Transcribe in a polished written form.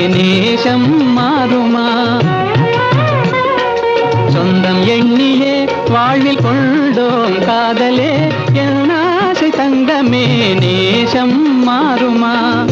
நேசம் மாறுமா? சொந்தம் எண்ணியே வாழ்வில் கொண்டோம் காதலே, என் ஆசை தங்கமே நேசம் மாறுமா?